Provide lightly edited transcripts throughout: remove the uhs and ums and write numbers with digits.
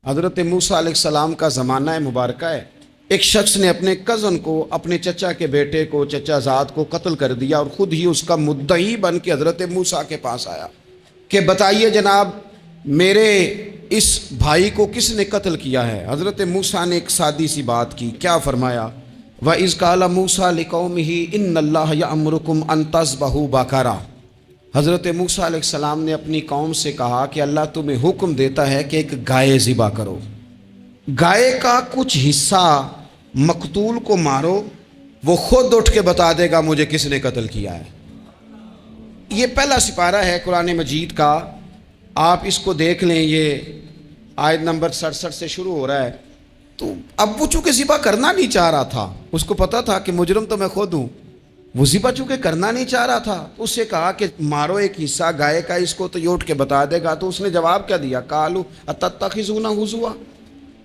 حضرت موسیٰ علیہ السلام کا زمانہ مبارکہ ہے. ایک شخص نے اپنے کزن کو، اپنے چچا کے بیٹے کو، چچا زاد کو قتل کر دیا اور خود ہی اس کا مدعی بن کے حضرت موسیٰ کے پاس آیا کہ بتائیے جناب میرے اس بھائی کو کس نے قتل کیا ہے. حضرت موسیٰ نے ایک سادی سی بات کی. کیا فرمایا؟ وَإِذْ قَالَ مُوسَىٰ لِقَوْمِهِ إِنَّ اللَّهَ يَأْمُرُكُمْ أَن تَذْبَحُوا بَقَرَةً. حضرت موسیٰ علیہ السلام نے اپنی قوم سے کہا کہ اللہ تمہیں حکم دیتا ہے کہ ایک گائے ذبح کرو. گائے کا کچھ حصہ مقتول کو مارو، وہ خود اٹھ کے بتا دے گا مجھے کس نے قتل کیا ہے. یہ پہلا سپارہ ہے قرآن مجید کا، آپ اس کو دیکھ لیں. یہ آیت نمبر 67 سے شروع ہو رہا ہے. تو اب وہ چونکہ ذبح کرنا نہیں چاہ رہا تھا، اس کو پتا تھا کہ مجرم تو میں خود ہوں، وہ ذبح چونکہ کرنا نہیں چاہ رہا تھا، اس سے کہا کہ مارو ایک حصہ گائے کا، اس کو تو یہ اٹھ کے بتا دے گا. تو اس نے جواب کیا دیا؟ قالوا اتتخذون ہزوا،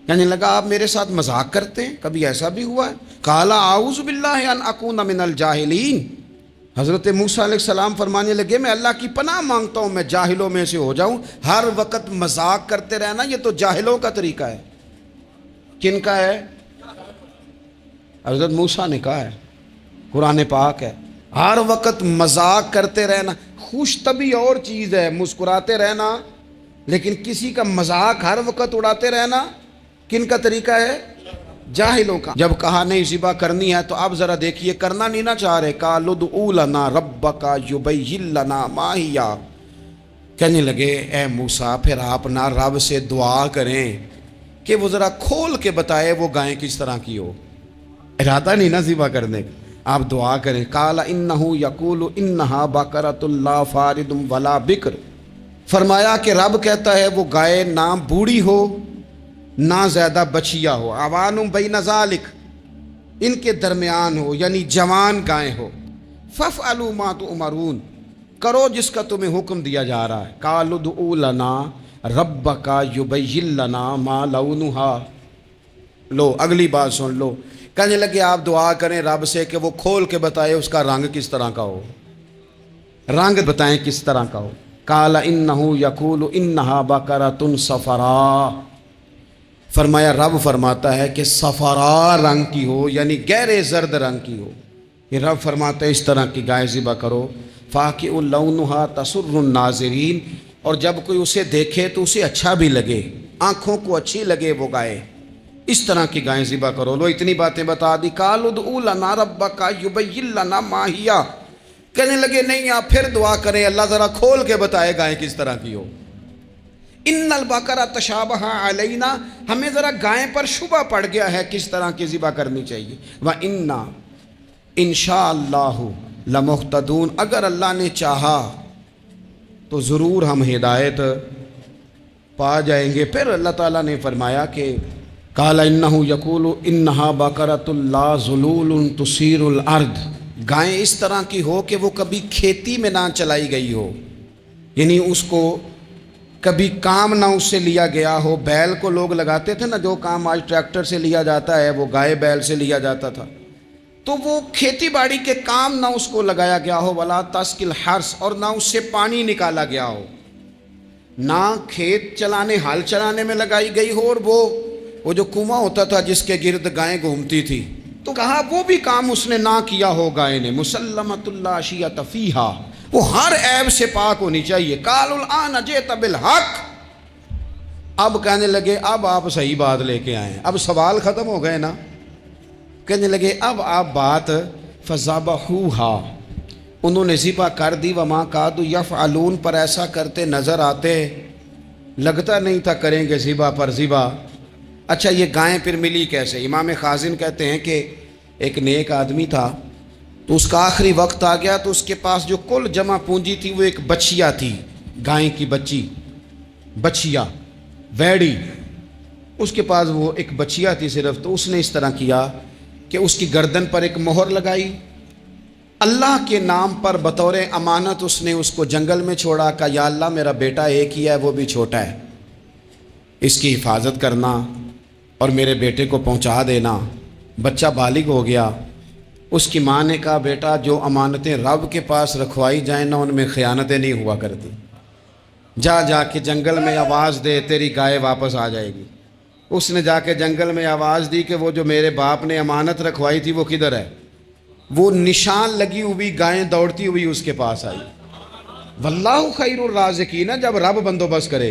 کہنے لگا آپ میرے ساتھ مذاق کرتے ہیں، کبھی ایسا بھی ہوا ہے؟ قال اعوذ باللہ ان اکون من الجاہلین. حضرت موسیٰ علیہ السلام فرمانے لگے میں اللہ کی پناہ مانگتا ہوں میں جاہلوں میں سے ہو جاؤں. ہر وقت مذاق کرتے رہنا یہ تو جاہلوں کا طریقہ ہے. کن کا ہے؟ حضرت موسیٰ نے کہا ہے، قرآن پاک ہے. ہر وقت مذاق کرتے رہنا، خوش طبعی اور چیز ہے، مسکراتے رہنا، لیکن کسی کا مذاق ہر وقت اڑاتے رہنا کن کا طریقہ ہے؟ جاہلوں کا. جب کہا نہیں ذبح کرنی ہے تو اب ذرا دیکھیے کرنا نہیں نہ چاہ رہے. قالوا ادع لنا ربک یبین لنا ما ہی، کہنے لگے اے موسیٰ پھر آپ نہ رب سے دعا کریں کہ وہ ذرا کھول کے بتائے وہ گائیں کس طرح کی ہو. ارادہ نہیں نہ ذبح کرنے کا، آپ دعا کریں. قال انہ یقول انہا بقرۃ لا فارض ولا بکر. فرمایا کہ رب کہتا ہے وہ گائے نہ بوڑھی ہو نہ زیادہ بچیا ہو، عوان بین ذالک، ان کے درمیان ہو، یعنی جوان گائے ہو. فافعلوا ما تؤمرون، کرو جس کا تمہیں حکم دیا جا رہا ہے. قالوا ادع لنا ربک یبین لنا ما لونھا. لو اگلی بات سن لو. کہنے لگے آپ دعا کریں رب سے کہ وہ کھول کے بتائے اس کا رنگ کس طرح کا ہو، رنگ بتائیں کس طرح کا ہو. قال انہ یقول انہا بقرۃ صفراء. فرمایا رب فرماتا ہے کہ صفراء رنگ کی ہو، یعنی گہرے زرد رنگ کی ہو. یہ رب فرماتا ہے اس طرح کی گائے ذبح کرو. فاقع لونھا تسر الناظرین، اور جب کوئی اسے دیکھے تو اسے اچھا بھی لگے، آنکھوں کو اچھی لگے وہ گائے، اس طرح کی گائیں ذبح کرو. لو اتنی باتیں بتا دی. قالوا ادع لنا ربک یبین لنا ما ہی، کہنے لگے نہیں آپ پھر دعا کریں اللہ ذرا کھول کے بتائے گائیں کس طرح کی ہو. ان البقرہ تشابہ علینا، ہمیں ذرا گائیں پر شبہ پڑ گیا ہے کس طرح کی ذبح کرنی چاہیے. وَإِنَّا انشاءاللہ لمہتدون، اگر اللہ نے چاہا تو ضرور ہم ہدایت پا جائیں گے. پھر اللہ تعالیٰ نے فرمایا کہ قال انہ یقول انہا بقرۃ لا ذلول تثیر الارض، گائیں اس طرح کی ہو کہ وہ کبھی کھیتی میں نہ چلائی گئی ہو، یعنی اس کو کبھی کام نہ اس سے لیا گیا ہو. بیل کو لوگ لگاتے تھے نا، جو کام آج ٹریکٹر سے لیا جاتا ہے وہ گائے بیل سے لیا جاتا تھا. تو وہ کھیتی باڑی کے کام نہ اس کو لگایا گیا ہو. ولا تسقی الحرث، اور نہ اس سے پانی نکالا گیا ہو، نہ کھیت چلانے ہل چلانے میں لگائی گئی ہو. اور وہ جو کنواں ہوتا تھا جس کے گرد گائیں گھومتی تھی، تو کہا وہ بھی کام اس نے نہ کیا ہو گائے نے. مسلمۃ لا شیۃ فیہا، وہ ہر عیب سے پاک ہونی چاہیے. قالوا الآن جئت بالحق، اب کہنے لگے اب آپ صحیح بات لے کے آئے ہیں، اب سوال ختم ہو گئے نا. کہنے لگے اب آپ بات فذبحوہا، انہوں نے ذبح کر دی. وما کادوا یفعلون، پر ایسا کرتے نظر آتے، لگتا نہیں تھا کریں گے ذبح پر ذبح. اچھا یہ گائیں پھر ملی کیسے؟ امام خازن کہتے ہیں کہ ایک نیک آدمی تھا، تو اس کا آخری وقت آ گیا تو اس کے پاس جو کل جمع پونجی تھی وہ ایک بچیا تھی، گائیں کی بچی، بچیا ویڑی، اس کے پاس وہ ایک بچیا تھی صرف. تو اس نے اس طرح کیا کہ اس کی گردن پر ایک مہر لگائی، اللہ کے نام پر بطور امانت اس نے اس کو جنگل میں چھوڑا. کہا یا اللہ میرا بیٹا ایک ہی ہے، وہ بھی چھوٹا ہے، اس کی حفاظت کرنا اور میرے بیٹے کو پہنچا دینا. بچہ بالغ ہو گیا. اس کی ماں نے کہا بیٹا جو امانتیں رب کے پاس رکھوائی جائیں نا ان میں خیانتیں نہیں ہوا کرتی. جا جا کے جنگل میں آواز دے تیری گائے واپس آ جائے گی۔ اس نے جا کے جنگل میں آواز دی کہ وہ جو میرے باپ نے امانت رکھوائی تھی وہ کدھر ہے؟ وہ نشان لگی ہوئی گائیں دوڑتی ہوئی اس کے پاس آئی۔ واللہ خیر الرازقین، جب رب بندوبست کرے،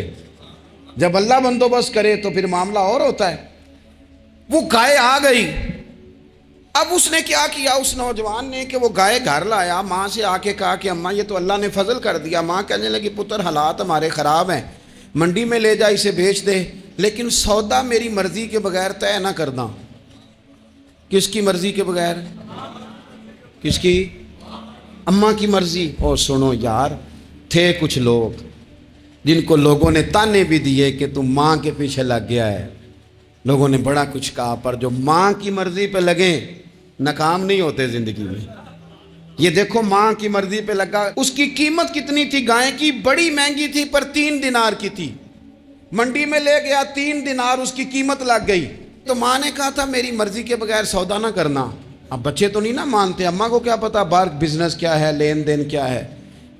جب اللہ بندوبست کرے تو پھر معاملہ اور ہوتا ہے۔ وہ گائے آ گئی۔ اب اس نے کیا کیا اس نوجوان نے کہ وہ گائے گھر لایا، ماں سے آ کے کہا کہ اماں یہ تو اللہ نے فضل کر دیا۔ ماں کہنے لگی پتر حالات ہمارے خراب ہیں، منڈی میں لے جا اسے بیچ دے، لیکن سودا میری مرضی کے بغیر طے نہ کرنا۔ کس کی مرضی کے بغیر؟ کس کی؟ اماں کی مرضی۔ اور سنو یار، تھے کچھ لوگ جن کو لوگوں نے تانے بھی دیے کہ تم ماں کے پیچھے لگ گیا ہے، لوگوں نے بڑا کچھ کہا، پر جو ماں کی مرضی پہ لگیں ناکام نہیں ہوتے زندگی میں۔ یہ دیکھو ماں کی مرضی پہ لگا۔ اس کی قیمت کتنی تھی گائے کی؟ بڑی مہنگی تھی، پر 3 دینار کی تھی۔ منڈی میں لے گیا، 3 دینار اس کی قیمت لگ گئی۔ تو ماں نے کہا تھا میری مرضی کے بغیر سودا نہ کرنا۔ اب بچے تو نہیں نا مانتے، اماں کو کیا پتا باہر بزنس کیا ہے، لین دین کیا ہے،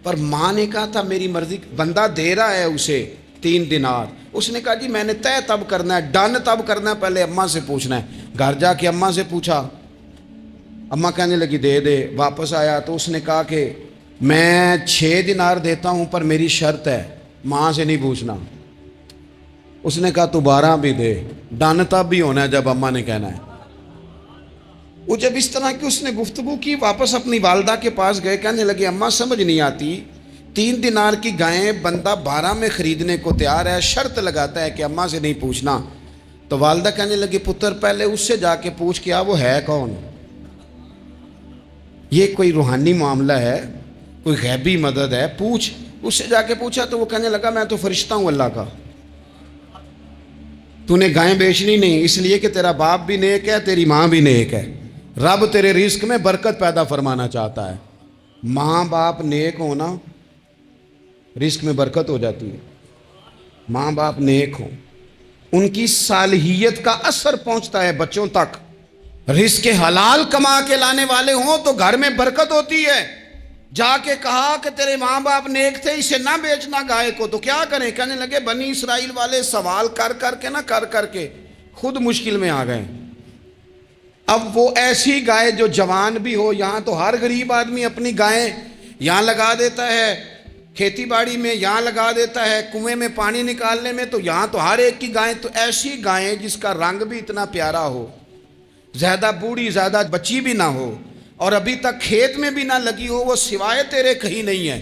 پر ماں نے کہا تھا میری مرضی۔ بندہ دے رہا ہے اسے 3 دینار، اس نے کہا جی میں نے طے تب کرنا ہے، ڈن تب کرنا ہے، پہلے اماں سے پوچھنا ہے۔ گھر جا کے اماں سے پوچھا، اماں کہنے لگی دے دے۔ واپس آیا تو اس نے کہا کہ میں 6 دینار دیتا ہوں پر میری شرط ہے، ماں سے نہیں پوچھنا۔ اس نے کہا تو 12 بھی دے، ڈن تب بھی ہونا ہے جب اماں نے کہنا ہے۔ وہ جب اس طرح کی اس نے گفتگو کی، واپس اپنی والدہ کے پاس گئے، کہنے لگے اماں سمجھ نہیں آتی، 3 دینار کی گائیں بندہ 12 میں خریدنے کو تیار ہے، شرط لگاتا ہے کہ اماں سے نہیں پوچھنا۔ تو والدہ کہنے لگی پتر پہلے اس سے جا کے پوچھ کیا وہ ہے کون؟ یہ کوئی روحانی معاملہ ہے، کوئی غیبی مدد ہے، پوچھ۔ اس سے جا کے پوچھا تو وہ کہنے لگا میں تو فرشتہ ہوں اللہ کا، تو نے گائیں بیچنی نہیں، اس لیے کہ تیرا باپ بھی نیک ہے، تیری ماں بھی نیک ہے، رب تیرے رزق میں برکت پیدا فرمانا چاہتا ہے۔ ماں باپ نیک ہونا رزق میں برکت ہو جاتی ہے۔ ماں باپ نیک ہوں، ان کی صالحیت کا اثر پہنچتا ہے بچوں تک۔ رزق حلال کما کے لانے والے ہوں تو گھر میں برکت ہوتی ہے۔ جا کے کہا کہ تیرے ماں باپ نیک تھے، اسے نہ بیچنا گائے کو، تو کیا کریں؟ کہنے لگے بنی اسرائیل والے سوال کر کر کے خود مشکل میں آ گئے۔ اب وہ ایسی گائے جو جوان بھی ہو، یہاں تو ہر غریب آدمی اپنی گائیں یہاں لگا دیتا ہے، کھیتی باڑی میں یہاں لگا دیتا ہے، کنویں میں پانی نکالنے میں، تو یہاں تو ہر ایک کی گائیں، تو ایسی گائیں جس کا رنگ بھی اتنا پیارا ہو، زیادہ بوڑھی زیادہ بچی بھی نہ ہو، اور ابھی تک کھیت میں بھی نہ لگی ہو، وہ سوائے تیرے کہیں نہیں ہے۔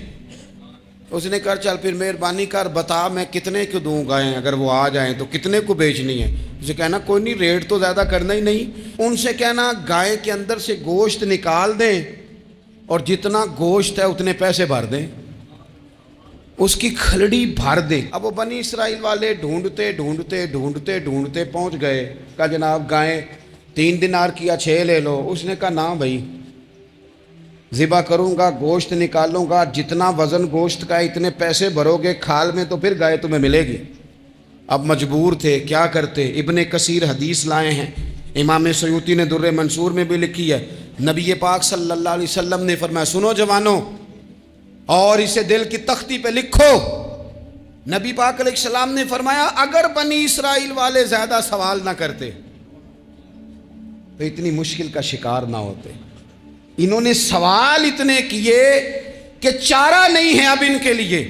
اس نے کہا چل پھر مہربانی کر بتا میں کتنے کو دوں گائیں، اگر وہ آ جائیں تو کتنے کو بیچنی ہے؟ اسے کہنا کوئی نہیں، ریٹ تو زیادہ کرنا ہی نہیں۔ ان سے کہنا گائے کے اندر سے گوشت نکال دیں اور جتنا گوشت ہے اتنے پیسے بھر دیں، اس کی کھلڑی بھر دیں۔ اب وہ بنی اسرائیل والے ڈھونڈتے پہنچ گئے، کہا جناب گائیں 3 دینار کیا 6 لے لو۔ اس نے کہا نہ بھائی، ذبح کروں گا، گوشت نکالوں گا، جتنا وزن گوشت کا اتنے پیسے بھرو گے کھال میں تو پھر گائے تمہیں ملے گی۔ اب مجبور تھے، کیا کرتے؟ ابن کثیر حدیث لائے ہیں، امام سیوطی نے در منصور میں بھی لکھی ہے، نبی پاک صلی اللہ علیہ وسلم نے فرمایا سنو جوانوں، اور اسے دل کی تختی پہ لکھو، نبی پاک علیہ السلام نے فرمایا اگر بنی اسرائیل والے زیادہ سوال نہ کرتے تو اتنی مشکل کا شکار نہ ہوتے۔ انہوں نے سوال اتنے کیے کہ چارہ نہیں ہے اب ان کے لیے،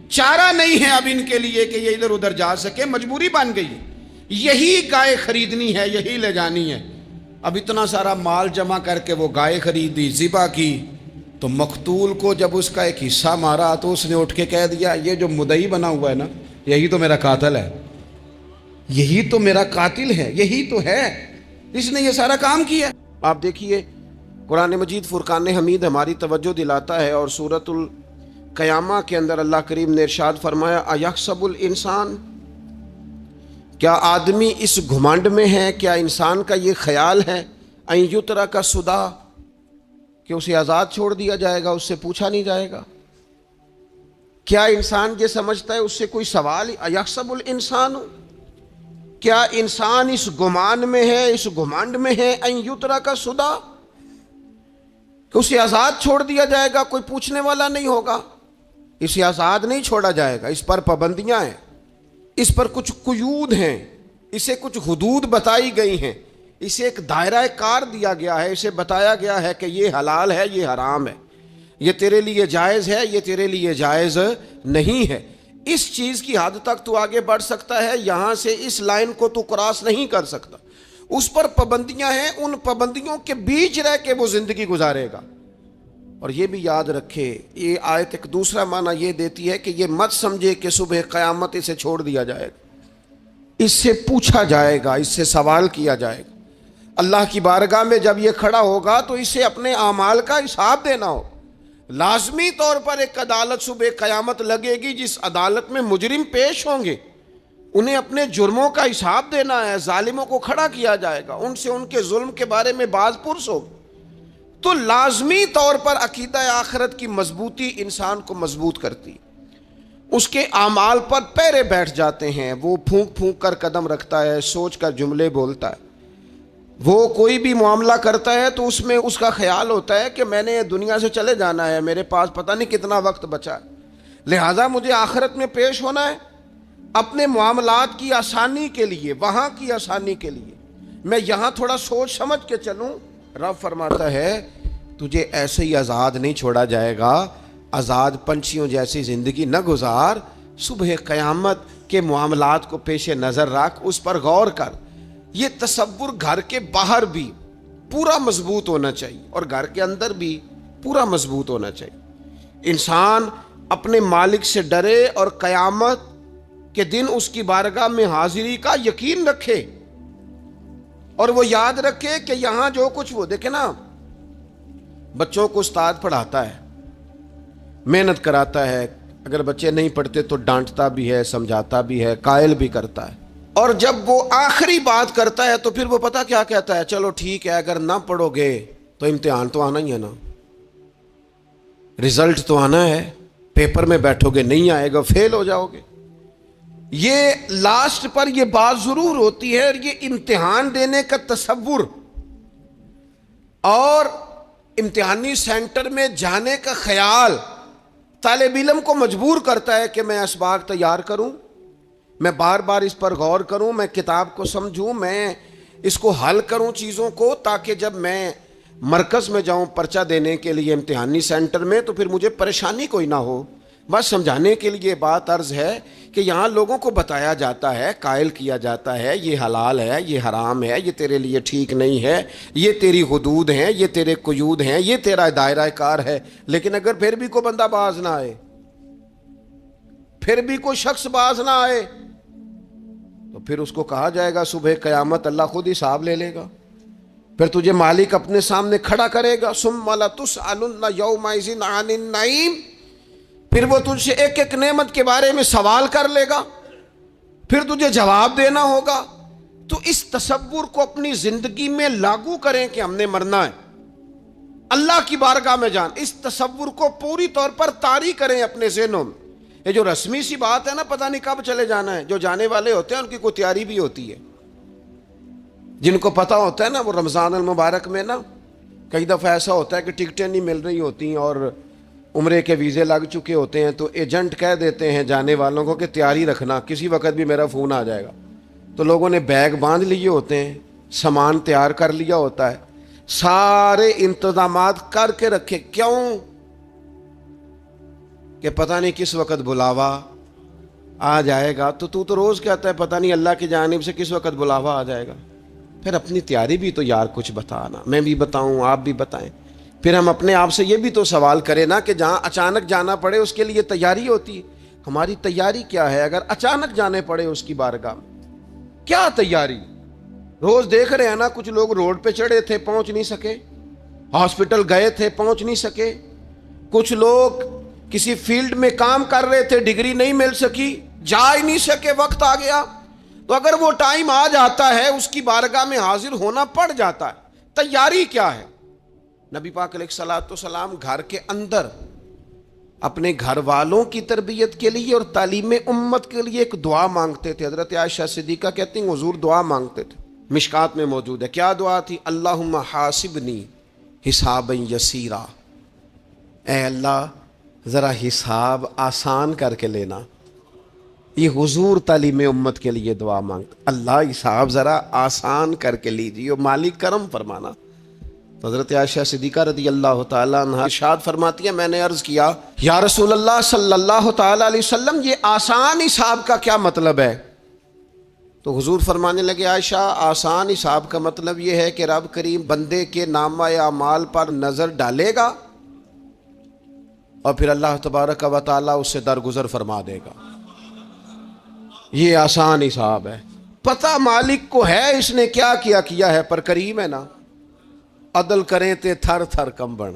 چارہ نہیں ہے اب ان کے لیے کہ یہ ادھر ادھر جا سکے، مجبوری بن گئی، یہی گائے خریدنی ہے، یہی لے جانی ہے۔ اب اتنا سارا مال جمع کر کے وہ گائے خریدی، ذبح کی، تو مقتول کو جب اس کا ایک حصہ مارا تو اس نے اٹھ کے کہہ دیا یہ جو مدعی بنا ہوا ہے نا، یہی تو میرا قاتل ہے، یہی تو میرا قاتل ہے، یہی تو ہے، اس نے یہ سارا کام کیا۔ آپ دیکھیے قرآن مجید فرقان حمید ہماری توجہ دلاتا ہے، اور سورۃ القیامہ کے اندر اللہ کریم نے ارشاد فرمایا ایحسب الانسان، کیا آدمی اس گھمنڈ میں ہے، کیا انسان کا یہ خیال ہے ان یترک سدی، کہ اسے آزاد چھوڑ دیا جائے گا، اس سے پوچھا نہیں جائے گا؟ کیا انسان یہ سمجھتا ہے اس سے کوئی سوال؟ ایحسب الانسان، کیا انسان اس گمان میں ہے، اس گھمنڈ میں ہے ان یترک سدی، کہ اسے آزاد چھوڑ دیا جائے گا، کوئی پوچھنے والا نہیں ہوگا؟ اسے آزاد نہیں چھوڑا جائے گا، اس پر پابندیاں ہیں، اس پر کچھ قیود ہیں، اسے کچھ حدود بتائی گئی ہیں، اسے ایک دائرہ کار دیا گیا ہے، اسے بتایا گیا ہے کہ یہ حلال ہے، یہ حرام ہے، یہ تیرے لیے جائز ہے، یہ تیرے لیے جائز نہیں ہے۔ اس چیز کی حد تک تو آگے بڑھ سکتا ہے، یہاں سے اس لائن کو تو کراس نہیں کر سکتا۔ اس پر پابندیاں ہیں، ان پابندیوں کے بیچ رہ کے وہ زندگی گزارے گا۔ اور یہ بھی یاد رکھے، یہ آیت ایک دوسرا معنی یہ دیتی ہے کہ یہ مت سمجھے کہ صبح قیامت اسے چھوڑ دیا جائے گا، اس سے پوچھا جائے گا، اس سے سوال کیا جائے گا۔ اللہ کی بارگاہ میں جب یہ کھڑا ہوگا تو اسے اپنے اعمال کا حساب دینا ہو۔ لازمی طور پر ایک عدالت صبح قیامت لگے گی، جس عدالت میں مجرم پیش ہوں گے، انہیں اپنے جرموں کا حساب دینا ہے، ظالموں کو کھڑا کیا جائے گا، ان سے ان کے ظلم کے بارے میں باز پرس ہوگی۔ تو لازمی طور پر عقیدہ آخرت کی مضبوطی انسان کو مضبوط کرتی، اس کے اعمال پر پیرے بیٹھ جاتے ہیں، وہ پھونک پھونک کر قدم رکھتا ہے، سوچ کر جملے بولتا ہے، وہ کوئی بھی معاملہ کرتا ہے تو اس میں اس کا خیال ہوتا ہے کہ میں نے دنیا سے چلے جانا ہے، میرے پاس پتہ نہیں کتنا وقت بچا ہے، لہٰذا مجھے آخرت میں پیش ہونا ہے، اپنے معاملات کی آسانی کے لیے، وہاں کی آسانی کے لیے میں یہاں تھوڑا سوچ سمجھ کے چلوں۔ رب فرماتا ہے تجھے ایسے ہی آزاد نہیں چھوڑا جائے گا، آزاد پنچھیوں جیسی زندگی نہ گزار، صبح قیامت کے معاملات کو پیش نظر رکھ، اس پر غور کر۔ یہ تصور گھر کے باہر بھی پورا مضبوط ہونا چاہیے اور گھر کے اندر بھی پورا مضبوط ہونا چاہیے۔ انسان اپنے مالک سے ڈرے اور قیامت کے دن اس کی بارگاہ میں حاضری کا یقین رکھے، اور وہ یاد رکھے کہ یہاں جو کچھ وہ دیکھے نا، بچوں کو استاد پڑھاتا ہے، محنت کراتا ہے، اگر بچے نہیں پڑھتے تو ڈانٹتا بھی ہے، سمجھاتا بھی ہے، قائل بھی کرتا ہے، اور جب وہ آخری بات کرتا ہے تو پھر وہ پتہ کیا کہتا ہے؟ چلو ٹھیک ہے، اگر نہ پڑھو گے تو امتحان تو آنا ہی ہے نا، رزلٹ تو آنا ہے، پیپر میں بیٹھو گے نہیں آئے گا، فیل ہو جاؤ گے۔ یہ لاسٹ پر یہ بات ضرور ہوتی ہے، اور یہ امتحان دینے کا تصور اور امتحانی سینٹر میں جانے کا خیال طالب علم کو مجبور کرتا ہے کہ میں اسباق تیار کروں، میں بار بار اس پر غور کروں، میں کتاب کو سمجھوں، میں اس کو حل کروں چیزوں کو، تاکہ جب میں مرکز میں جاؤں پرچہ دینے کے لیے امتحانی سینٹر میں تو پھر مجھے پریشانی کوئی نہ ہو۔ بس سمجھانے کے لیے بات عرض ہے کہ یہاں لوگوں کو بتایا جاتا ہے، قائل کیا جاتا ہے، یہ حلال ہے، یہ حرام ہے، یہ تیرے لیے ٹھیک نہیں ہے، یہ تیری حدود ہیں، یہ تیرے قیود ہیں، یہ تیرا دائرہ کار ہے۔ لیکن اگر پھر بھی کوئی بندہ باز نہ آئے، پھر بھی کوئی شخص باز نہ آئے، تو پھر اس کو کہا جائے گا صبح قیامت اللہ خود حساب لے لے گا، پھر تجھے مالک اپنے سامنے کھڑا کرے گا، ثم لتسألن یومئذ عن النعیم، پھر وہ تجھ سے ایک ایک نعمت کے بارے میں سوال کر لے گا، پھر تجھے جواب دینا ہوگا۔ تو اس تصور کو اپنی زندگی میں لاگو کریں کہ ہم نے مرنا ہے، اللہ کی بارگاہ میں جان، اس تصور کو پوری طور پر طاری کریں اپنے ذہنوں میں۔ یہ جو رسمی سی بات ہے نا، پتہ نہیں کب چلے جانا ہے، جو جانے والے ہوتے ہیں ان کی کوئی تیاری بھی ہوتی ہے، جن کو پتہ ہوتا ہے نا، وہ رمضان المبارک میں نا کئی دفعہ ایسا ہوتا ہے کہ ٹکٹیں نہیں مل رہی ہوتی ہیں اور عمرے کے ویزے لگ چکے ہوتے ہیں، تو ایجنٹ کہہ دیتے ہیں جانے والوں کو کہ تیاری رکھنا، کسی وقت بھی میرا فون آ جائے گا۔ تو لوگوں نے بیگ باندھ لیے ہوتے ہیں، سامان تیار کر لیا ہوتا ہے، سارے انتظامات کر کے رکھے، کیوں کہ پتہ نہیں کس وقت بلاوا آ جائے گا۔ تو روز کہتا ہے پتہ نہیں اللہ کی جانب سے کس وقت بلاوا آ جائے گا۔ پھر اپنی تیاری بھی تو یار کچھ بتانا، میں بھی بتاؤں، آپ بھی بتائیں، پھر ہم اپنے آپ سے یہ بھی تو سوال کریں نا کہ جہاں اچانک جانا پڑے اس کے لیے تیاری ہوتی ہے، ہماری تیاری کیا ہے؟ اگر اچانک جانے پڑے اس کی بارگاہ میں، کیا تیاری؟ روز دیکھ رہے ہیں نا، کچھ لوگ روڈ پہ چڑھے تھے پہنچ نہیں سکے، ہاسپٹل گئے تھے پہنچ نہیں سکے، کچھ لوگ کسی فیلڈ میں کام کر رہے تھے، ڈگری نہیں مل سکی، جا ہی نہیں سکے، وقت آ گیا۔ تو اگر وہ ٹائم آ جاتا ہے، اس کی بارگاہ میں حاضر ہونا پڑ جاتا ہے، تیاری کیا ہے؟ نبی پاک علیہ الصلوۃ والسلام گھر کے اندر اپنے گھر والوں کی تربیت کے لیے اور تعلیم امت کے لیے ایک دعا مانگتے تھے۔ حضرت عائشہ صدیقہ کہتی ہیں حضور دعا مانگتے تھے، مشکات میں موجود ہے۔ کیا دعا تھی؟ اللہم حاسبنی حسابا یسیرا، اے اللہ ذرا حساب آسان کر کے لینا. یہ حضور تعلیم امت کے لیے دعا مانگتا، اللہ حساب ذرا آسان کر کے لیجیے، مالک کرم فرمانا. تو حضرت عائشہ صدیقہ رضی اللہ تعالیٰ عنہ ارشاد فرماتی ہے، میں نے عرض کیا یا رسول اللہ صلی اللہ تعالیٰ علیہ وسلم یہ آسان حساب کا کیا مطلب ہے؟ تو حضور فرمانے لگے، عائشہ آسان حساب کا مطلب یہ ہے کہ رب کریم بندے کے نامہ اعمال پر نظر ڈالے گا اور پھر اللہ تبارک و تعالیٰ اس سے درگزر فرما دے گا. یہ آسان حساب ہے. پتہ مالک کو ہے اس نے کیا کیا ہے، پر کریم ہے نا. عدل کریں تے تھر تھر کمبن،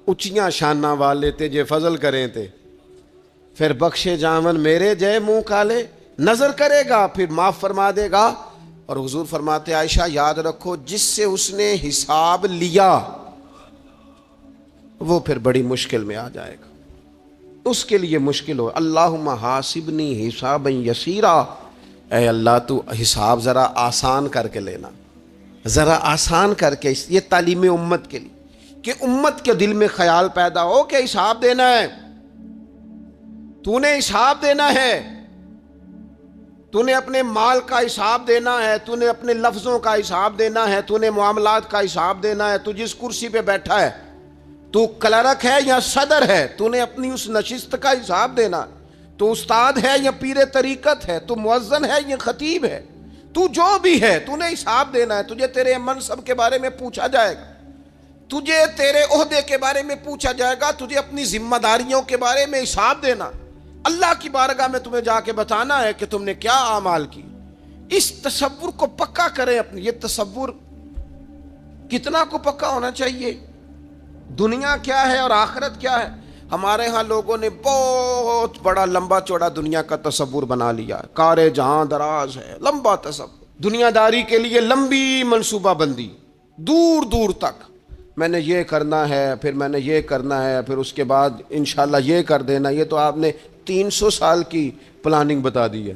اچیاں شاناں والے تے جے فضل کریں تے پھر بخشے جاون میرے جے منہ کالے. نظر کرے گا پھر معاف فرما دے گا. اور حضور فرماتے عائشہ یاد رکھو جس سے اس نے حساب لیا وہ پھر بڑی مشکل میں آ جائے گا، اس کے لیے مشکل ہو. اللہم حاسبنی حسابا یسیرا، اے اللہ تو حساب ذرا آسان کر کے لینا، ذرا آسان کر کے. یہ تعلیم امت کے لیے کہ امت کے دل میں خیال پیدا ہو کہ حساب دینا ہے، تو نے حساب دینا ہے، تو نے اپنے مال کا حساب دینا ہے، تو نے اپنے لفظوں کا حساب دینا ہے، تو نے معاملات کا حساب دینا ہے. تو جس کرسی پہ بیٹھا ہے، تو کلرک ہے یا صدر ہے، تو نے اپنی اس نشست کا حساب دینا. تو استاد ہے یا پیر طریقت ہے، تو مؤذن ہے یا خطیب ہے، تو جو بھی ہے تو نے حساب دینا ہے. تجھے تیرے منصب کے بارے میں پوچھا جائے گا، تجھے تیرے عہدے کے بارے میں پوچھا جائے گا، تجھے اپنی ذمہ داریوں کے بارے میں حساب دینا. اللہ کی بارگاہ میں تمہیں جا کے بتانا ہے کہ تم نے کیا اعمال کی. اس تصور کو پکا کریں اپنی. یہ تصور کتنا کو پکا ہونا چاہیے، دنیا کیا ہے اور آخرت کیا ہے. ہمارے ہاں لوگوں نے بہت بڑا لمبا چوڑا دنیا کا تصور بنا لیا ہے. کار جہاں دراز ہے، لمبا تصور، دنیا داری کے لیے لمبی منصوبہ بندی، دور دور تک میں نے یہ کرنا ہے، پھر میں نے یہ کرنا ہے، پھر اس کے بعد انشاءاللہ یہ کر دینا. یہ تو آپ نے 300 سال کی پلاننگ بتا دی ہے.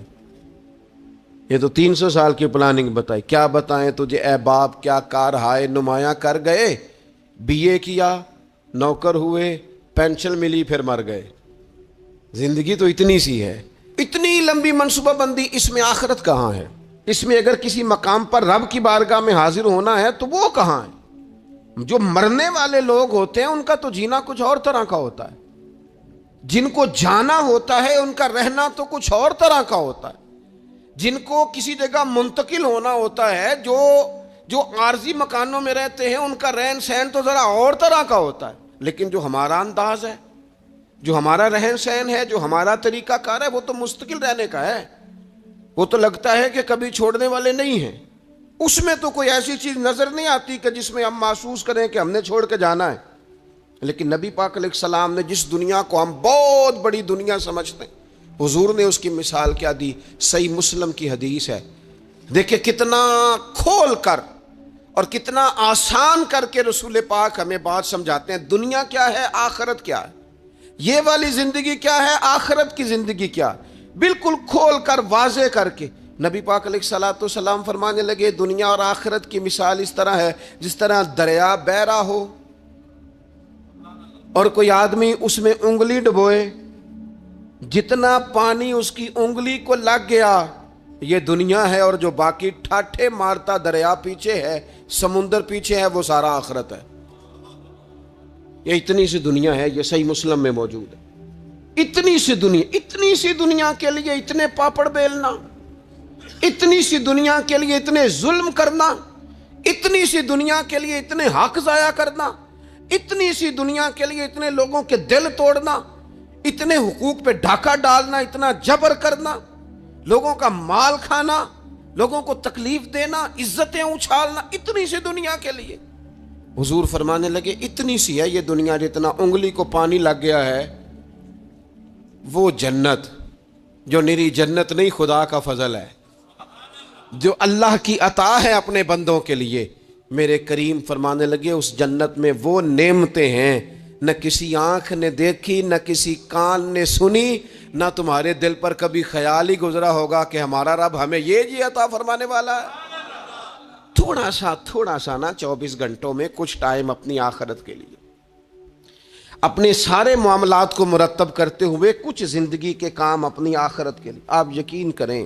یہ تو 300 سال کی پلاننگ بتائی. کیا بتائیں تجھے اے باپ، کیا کار ہائے نمایاں کر گئے. بی اے کیا، نوکر ہوئے، پینشن ملی، پھر مر گئے. زندگی تو اتنی سی ہے، اتنی لمبی منصوبہ بندی. اس میں آخرت کہاں ہے؟ اس میں اگر کسی مقام پر رب کی بارگاہ میں حاضر ہونا ہے تو وہ کہاں ہے؟ جو مرنے والے لوگ ہوتے ہیں ان کا تو جینا کچھ اور طرح کا ہوتا ہے، جن کو جانا ہوتا ہے ان کا رہنا تو کچھ اور طرح کا ہوتا ہے. جن کو کسی جگہ منتقل ہونا ہوتا ہے، جو عارضی مکانوں میں رہتے ہیں، ان کا رہن سہن تو ذرا اور طرح کا ہوتا ہے. لیکن جو ہمارا انداز ہے، جو ہمارا رہن سہن ہے، جو ہمارا طریقہ کار ہے، وہ تو مستقل رہنے کا ہے. وہ تو لگتا ہے کہ کبھی چھوڑنے والے نہیں ہیں. اس میں تو کوئی ایسی چیز نظر نہیں آتی کہ جس میں ہم محسوس کریں کہ ہم نے چھوڑ کے جانا ہے. لیکن نبی پاک علیہ السلام نے جس دنیا کو ہم بہت بڑی دنیا سمجھتے ہیں، حضور نے اس کی مثال کیا دی. صحیح مسلم کی حدیث ہے. دیکھیں کتنا کھول کر اور کتنا آسان کر کے رسول پاک ہمیں بات سمجھاتے ہیں. دنیا کیا ہے، آخرت کیا ہے، یہ والی زندگی کیا ہے، آخرت کی زندگی کیا ہے، بالکل کھول کر واضح کر کے نبی پاک علیہ الصلوۃ والسلام فرمانے لگے دنیا اور آخرت کی مثال اس طرح ہے جس طرح دریا بہ رہا ہو اور کوئی آدمی اس میں انگلی ڈبوئے، جتنا پانی اس کی انگلی کو لگ گیا یہ دنیا ہے، اور جو باقی ٹھاٹھے مارتا دریا پیچھے ہے، سمندر پیچھے ہے، وہ سارا آخرت ہے. یہ اتنی سی دنیا ہے، یہ صحیح مسلم میں موجود ہے. اتنی سی دنیا کے لیے اتنے پاپڑ بیلنا، اتنی سی دنیا کے لیے اتنے ظلم کرنا، اتنی سی دنیا کے لیے اتنے حق ضائع کرنا، اتنی سی دنیا کے لیے اتنے لوگوں کے دل توڑنا، اتنے حقوق پہ ڈھاکہ ڈالنا، اتنا جبر کرنا، لوگوں کا مال کھانا، لوگوں کو تکلیف دینا، عزتیں اچھالنا، اتنی سی دنیا کے لیے. حضور فرمانے لگے اتنی سی ہے یہ دنیا، جتنا انگلی کو پانی لگ گیا ہے وہ جنت، جو نری جنت نہیں، خدا کا فضل ہے، جو اللہ کی عطا ہے اپنے بندوں کے لیے. میرے کریم فرمانے لگے اس جنت میں وہ نعمتیں ہیں نہ کسی آنکھ نے دیکھی، نہ کسی کان نے سنی، نہ تمہارے دل پر کبھی خیال ہی گزرا ہوگا کہ ہمارا رب ہمیں یہ عطا فرمانے والا ہے. تھوڑا سا نا 24 گھنٹوں میں کچھ ٹائم اپنی آخرت کے لیے. اپنے سارے معاملات کو مرتب کرتے ہوئے کچھ زندگی کے کام اپنی آخرت کے لیے. آپ یقین کریں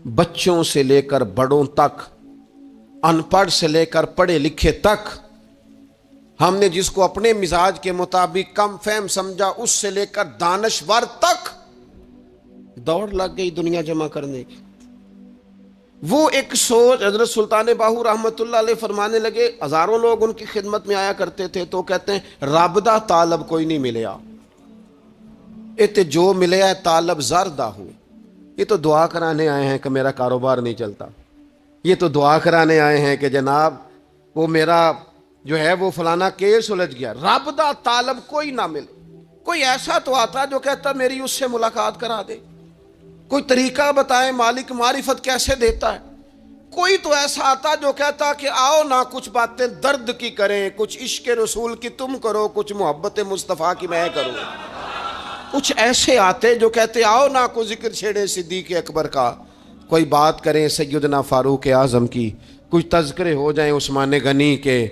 بچوں سے لے کر بڑوں تک، ان پڑھ سے لے کر پڑھے لکھے تک، ہم نے جس کو اپنے مزاج کے مطابق کم فہم سمجھا اس سے لے کر دانشور تک دوڑ لگ گئی دنیا جمع کرنے کی. وہ ایک سوچ حضرت سلطان باہو رحمت اللہ علیہ فرمانے لگے، ہزاروں لوگ ان کی خدمت میں آیا کرتے تھے تو کہتے ہیں رب دا طالب کوئی نہیں ملیا، ات جو ملیا ہے طالب زردہ ہو. یہ تو دعا کرانے آئے ہیں کہ میرا کاروبار نہیں چلتا، یہ تو دعا کرانے آئے ہیں کہ جناب وہ میرا جو ہے وہ فلانا کیس سلجھ گیا. رب دا طالب کوئی نہ ملے. کوئی ایسا تو آتا جو کہتا میری اس سے ملاقات کرا دے، کوئی طریقہ بتائیں مالک معرفت کیسے دیتا ہے. کوئی تو ایسا آتا جو کہتا کہ آؤ نہ کچھ باتیں درد کی کریں، کچھ عشق رسول کی تم کرو، کچھ محبت مصطفیٰ کی میں کروں. کچھ ایسے آتے جو کہتے آؤ نہ کوئی ذکر چھیڑے صدیق اکبر کا، کوئی بات کریں سیدنا فاروق اعظم کی، کچھ تذکرے ہو جائیں عثمان غنی کے،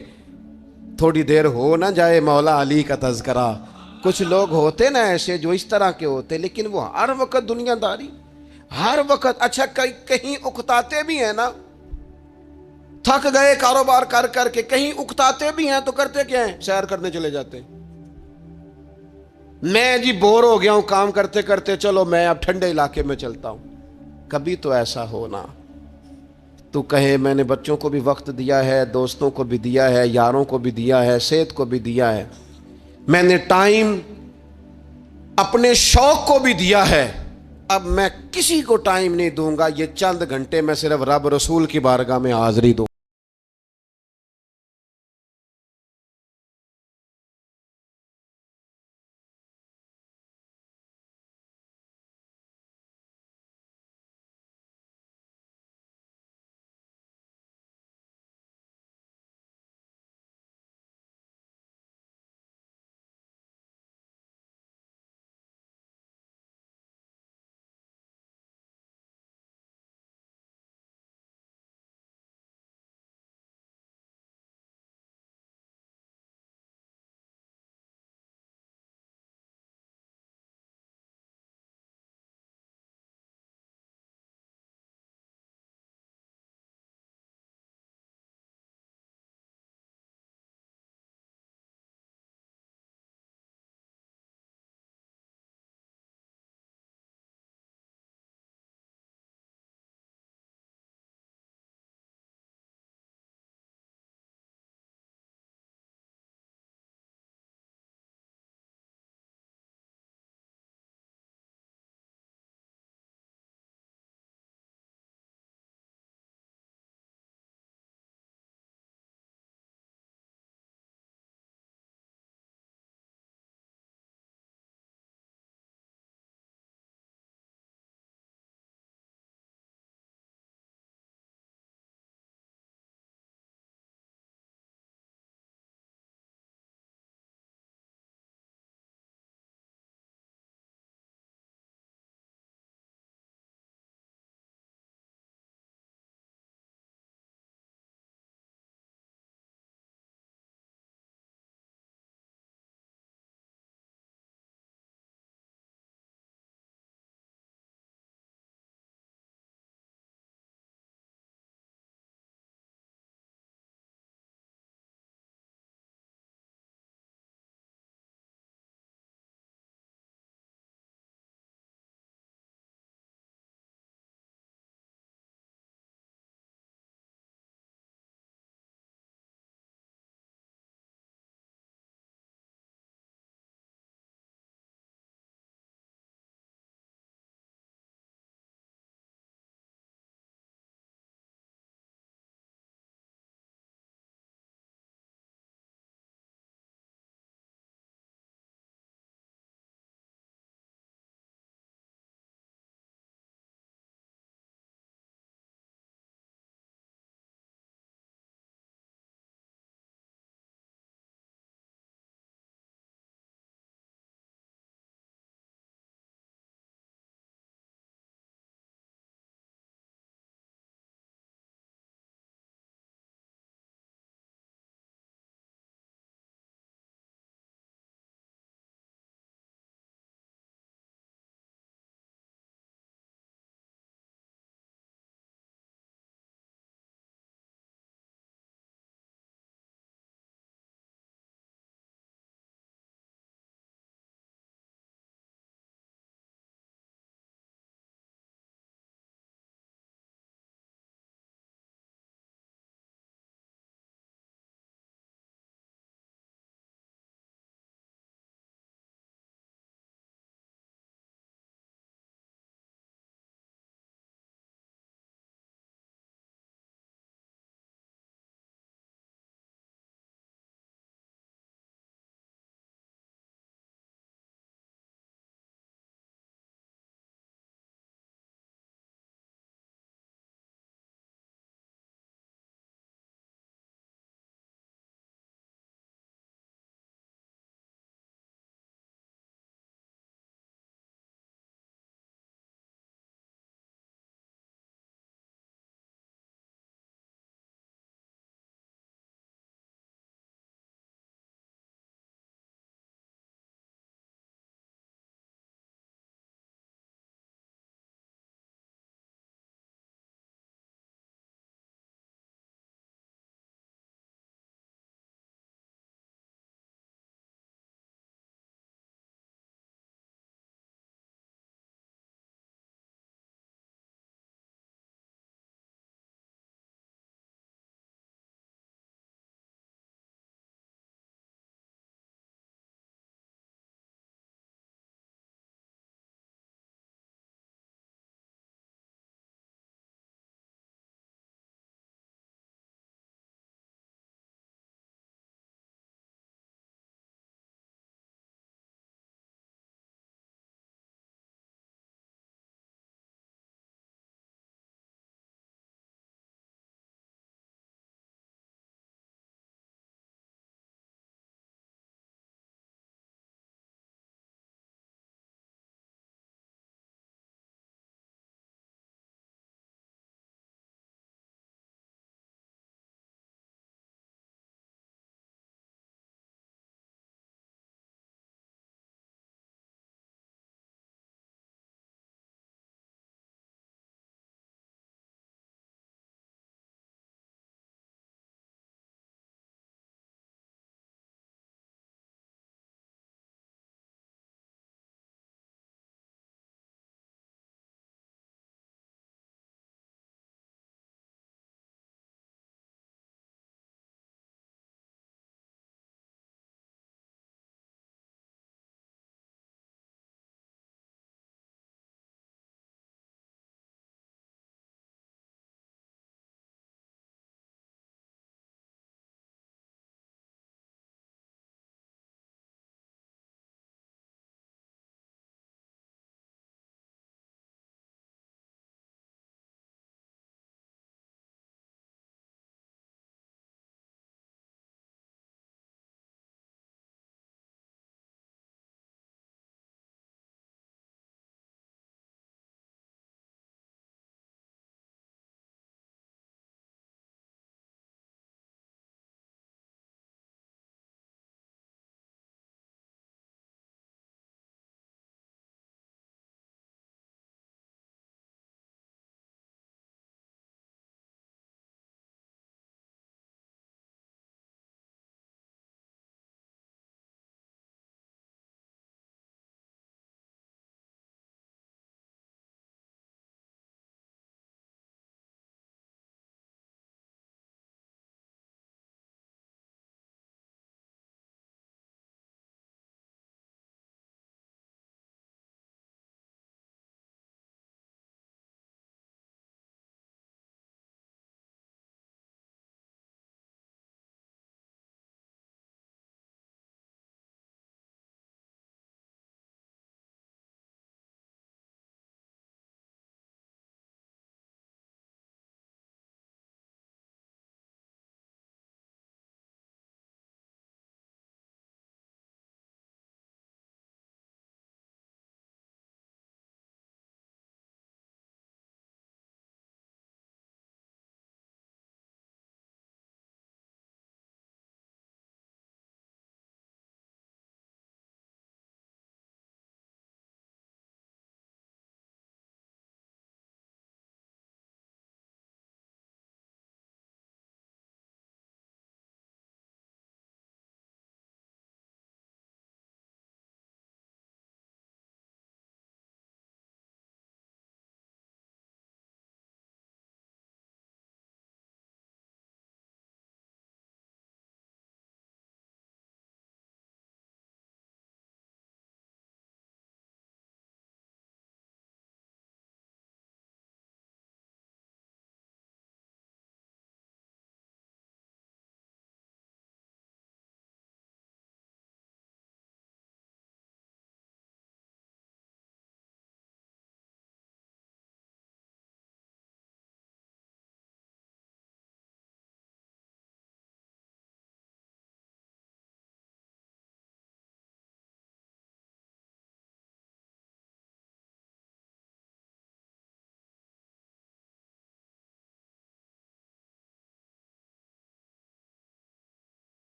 تھوڑی دیر ہو نہ جائے مولا علی کا تذکرہ. کچھ لوگ ہوتے نا ایسے جو اس طرح کے ہوتے، لیکن وہ ہر وقت دنیا داری، ہر وقت. اچھا کہیں اکتاتے بھی ہیں نا، تھک گئے کاروبار کر کر کے، کہیں اکتاتے بھی ہیں تو کرتے کیا ہیں؟ سیر کرنے چلے جاتے ہیں. میں جی بور ہو گیا ہوں کام کرتے کرتے، چلو میں اب ٹھنڈے علاقے میں چلتا ہوں. کبھی تو ایسا ہونا تو کہے میں نے بچوں کو بھی وقت دیا ہے، دوستوں کو بھی دیا ہے، یاروں کو بھی دیا ہے، صحت کو بھی دیا ہے، میں نے ٹائم اپنے شوق کو بھی دیا ہے، اب میں کسی کو ٹائم نہیں دوں گا. یہ چند گھنٹے میں صرف رب رسول کی بارگاہ میں حاضری دوں.